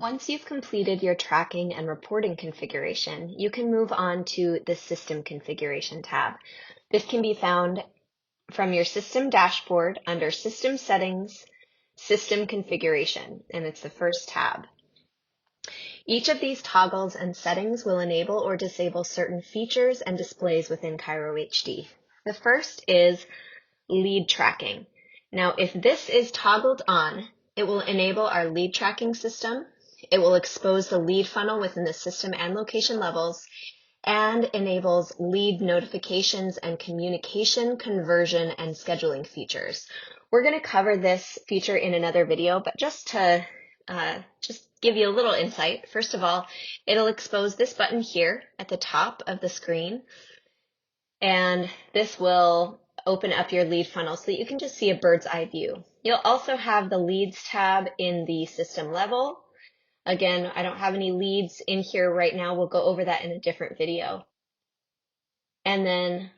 Once you've completed your tracking and reporting configuration, you can move on to the System Configuration tab. This can be found from your system dashboard under System Settings, System Configuration, and it's the first tab. Each of these toggles and settings will enable or disable certain features and displays within ChiroHD. The first is lead tracking. Now, if this is toggled on, it will enable our lead tracking system. It will expose the lead funnel within the system and location levels and enables lead notifications and communication, conversion, and scheduling features. We're going to cover this feature in another video, but just to give you a little insight, first of all, it'll expose this button here at the top of the screen, and this will open up your lead funnel so that you can just see a bird's eye view. You'll also have the leads tab in the system level. Again, I don't have any leads in here right now. We'll go over that in a different video. And then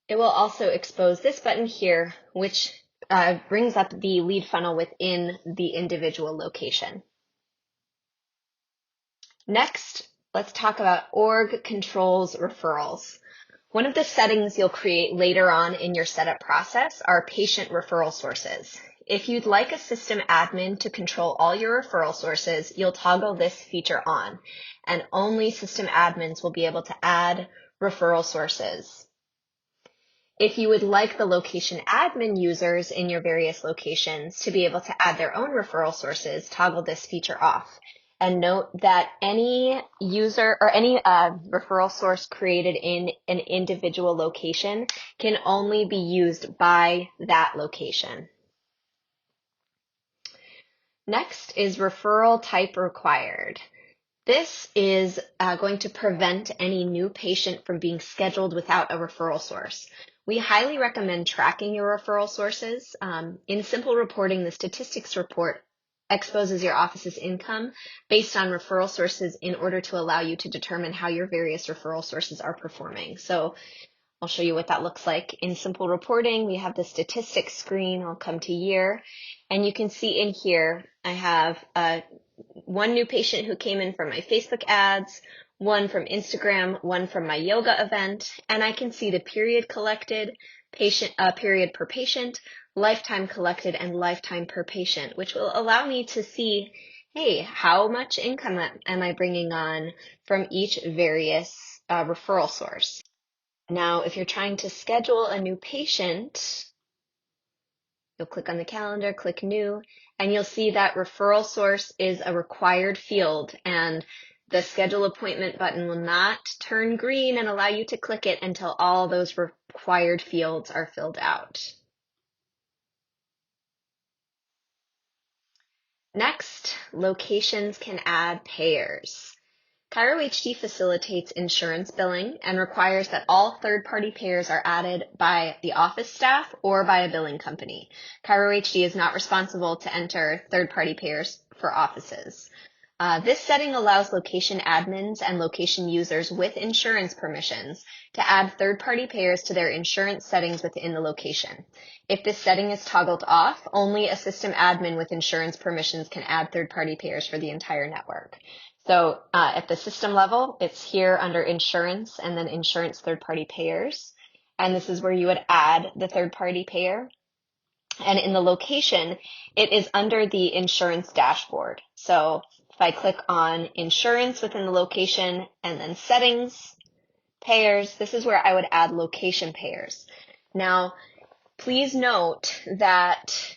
it will also expose this button here, which brings up the lead funnel within the individual location. Next, let's talk about org controls referrals. One of the settings you'll create later on in your setup process are patient referral sources. If you'd like a system admin to control all your referral sources, you'll toggle this feature on, and only system admins will be able to add referral sources. If you would like the location admin users in your various locations to be able to add their own referral sources, toggle this feature off. And note that any user or any referral source created in an individual location can only be used by that location. Next is referral type required. This is going to prevent any new patient from being scheduled without a referral source. We highly recommend tracking your referral sources. In Simple Reporting, the statistics report exposes your office's income based on referral sources in order to allow you to determine how your various referral sources are performing. So I'll show you what that looks like. In Simple Reporting, we have the statistics screen. I'll come to year, and you can see in here I have one new patient who came in from my Facebook ads, one from Instagram, one from my yoga event, and I can see the period collected, period per patient, lifetime collected, and lifetime per patient, which will allow me to see, hey, how much income am I bringing on from each various referral source. Now, if you're trying to schedule a new patient, you'll click on the calendar, click new, and you'll see that referral source is a required field, and the schedule appointment button will not turn green and allow you to click it until all those required fields are filled out. Next, locations can add payers. ChiroHD facilitates insurance billing and requires that all third-party payers are added by the office staff or by a billing company. ChiroHD is not responsible to enter third-party payers for offices. This setting allows location admins and location users with insurance permissions to add third-party payers to their insurance settings within the location. If this setting is toggled off, only a system admin with insurance permissions can add third-party payers for the entire network. So at the system level, it's here under insurance and then insurance third-party payers. And this is where you would add the third-party payer. And in the location, it is under the insurance dashboard. So if I click on insurance within the location and then settings, payers, this is where I would add location payers. Now, please note that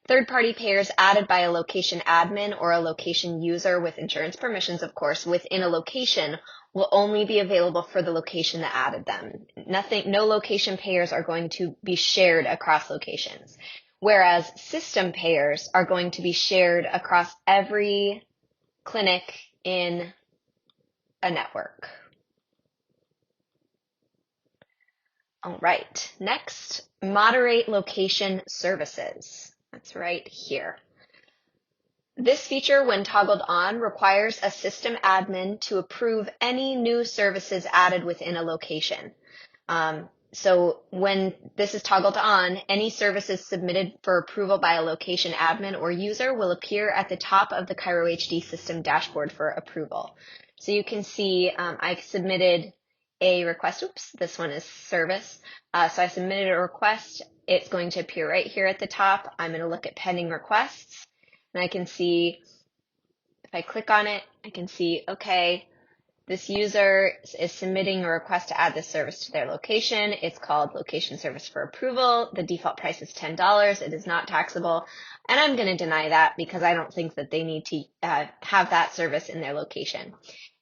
third-party payers added by a location admin or a location user with insurance permissions, of course, within a location will only be available for the location that added them. No location payers are going to be shared across locations, whereas system payers are going to be shared across every clinic in a network. All right, next, moderate location services. That's right here. This feature, when toggled on, requires a system admin to approve any new services added within a location. So when this is toggled on, any services submitted for approval by a location admin or user will appear at the top of the Cairo HD system dashboard for approval. So you can see I submitted a request. Oops, this one is service. So I submitted a request. It's going to appear right here at the top. I'm going to look at pending requests, and I can see, if I click on it, I can see, okay, this user is submitting a request to add this service to their location. It's called Location Service for Approval. The default price is $10. It is not taxable. And I'm going to deny that because I don't think that they need to have that service in their location.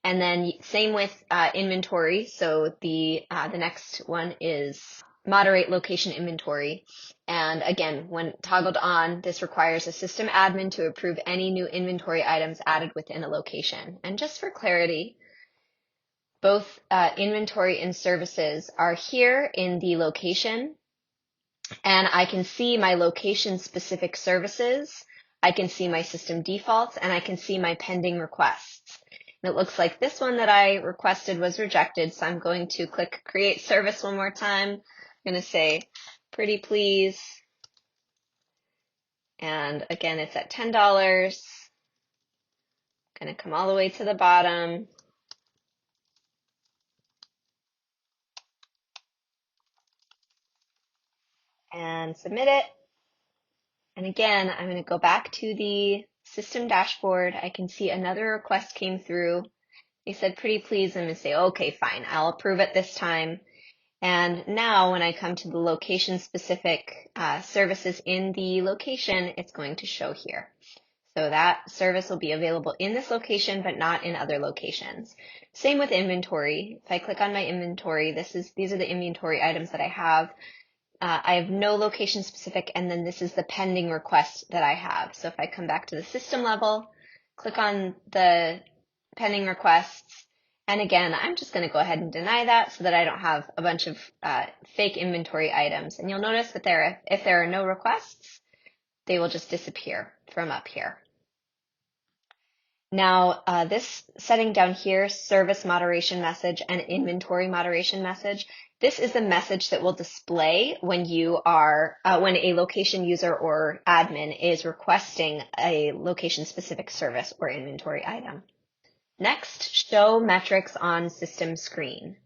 And then same with inventory. So the next one is moderate location inventory. And again, when toggled on, this requires a system admin to approve any new inventory items added within a location. And just for clarity, both inventory and services are here in the location, and I can see my location-specific services, I can see my system defaults, and I can see my pending requests. And it looks like this one that I requested was rejected, so I'm going to click Create Service one more time. I'm going to say, pretty please, and again, it's at $10. I'm going to come all the way to the bottom. And submit it. And again, I'm going to go back to the system dashboard. I can see another request came through. They said, pretty please. I'm going to say, okay, fine. I'll approve it this time. And now when I come to the location specific services in the location, it's going to show here. So that service will be available in this location, but not in other locations. Same with inventory. If I click on my inventory, these are the inventory items that I have. I have no location specific, and then this is the pending request that I have. So if I come back to the system level, click on the pending requests, and again, I'm just going to go ahead and deny that so that I don't have a bunch of fake inventory items. And you'll notice that if there are no requests, they will just disappear from up here. Now, this setting down here, service moderation message and inventory moderation message, this is the message that will display when when a location user or admin is requesting a location-specific service or inventory item. Next, show metrics on system screen.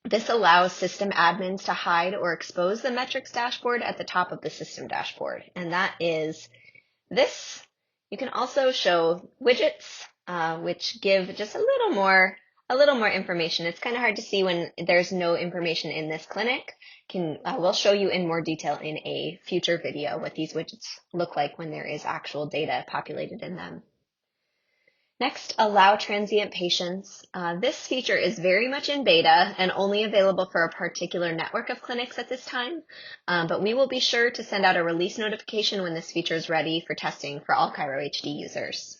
This allows system admins to hide or expose the metrics dashboard at the top of the system dashboard, and that is this. You can also show widgets, which give just a little more information. It's kind of hard to see when there's no information in this clinic. We'll show you in more detail in a future video what these widgets look like when there is actual data populated in them. Next, allow transient patients. This feature is very much in beta and only available for a particular network of clinics at this time, but we will be sure to send out a release notification when this feature is ready for testing for all Cairo HD users.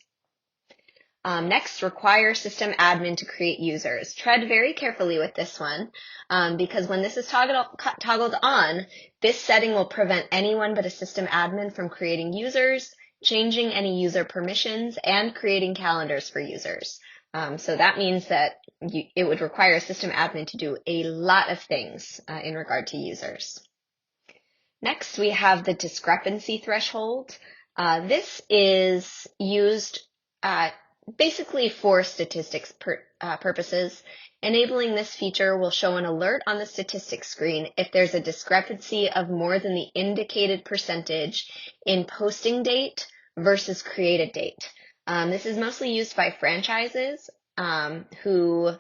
Next, require system admin to create users. Tread very carefully with this one because when this is toggled on, this setting will prevent anyone but a system admin from creating users, changing any user permissions, and creating calendars for users. So that means that it would require a system admin to do a lot of things in regard to users. Next, we have the discrepancy threshold. This is used basically for statistics purposes. Enabling this feature will show an alert on the statistics screen if there's a discrepancy of more than the indicated percentage in posting date versus created date. This is mostly used by franchises who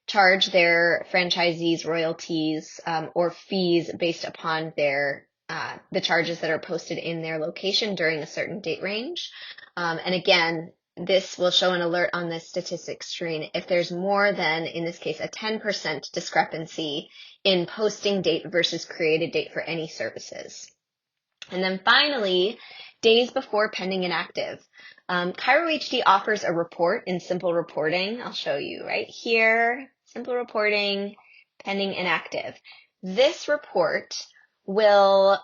charge their franchisees royalties or fees based upon the charges that are posted in their location during a certain date range. And again, this will show an alert on the statistics screen if there's more than, in this case, a 10% discrepancy in posting date versus created date for any services. And then finally, days before pending inactive. Cairo HD offers a report in simple reporting. I'll show you right here, simple reporting, pending inactive. This report will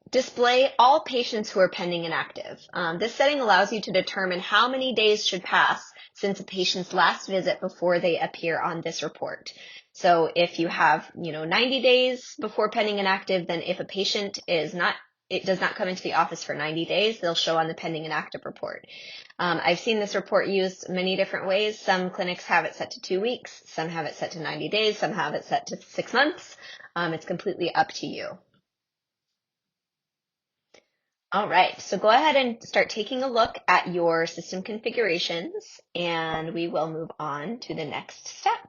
display all patients who are pending inactive. This setting allows you to determine how many days should pass since a patient's last visit before they appear on this report. So if you have, 90 days before pending inactive, then if a patient it does not come into the office for 90 days, they'll show on the pending inactive report. I've seen this report used many different ways. Some clinics have it set to 2 weeks, some have it set to 90 days, some have it set to 6 months. It's completely up to you. All right, so go ahead and start taking a look at your system configurations, and we will move on to the next step.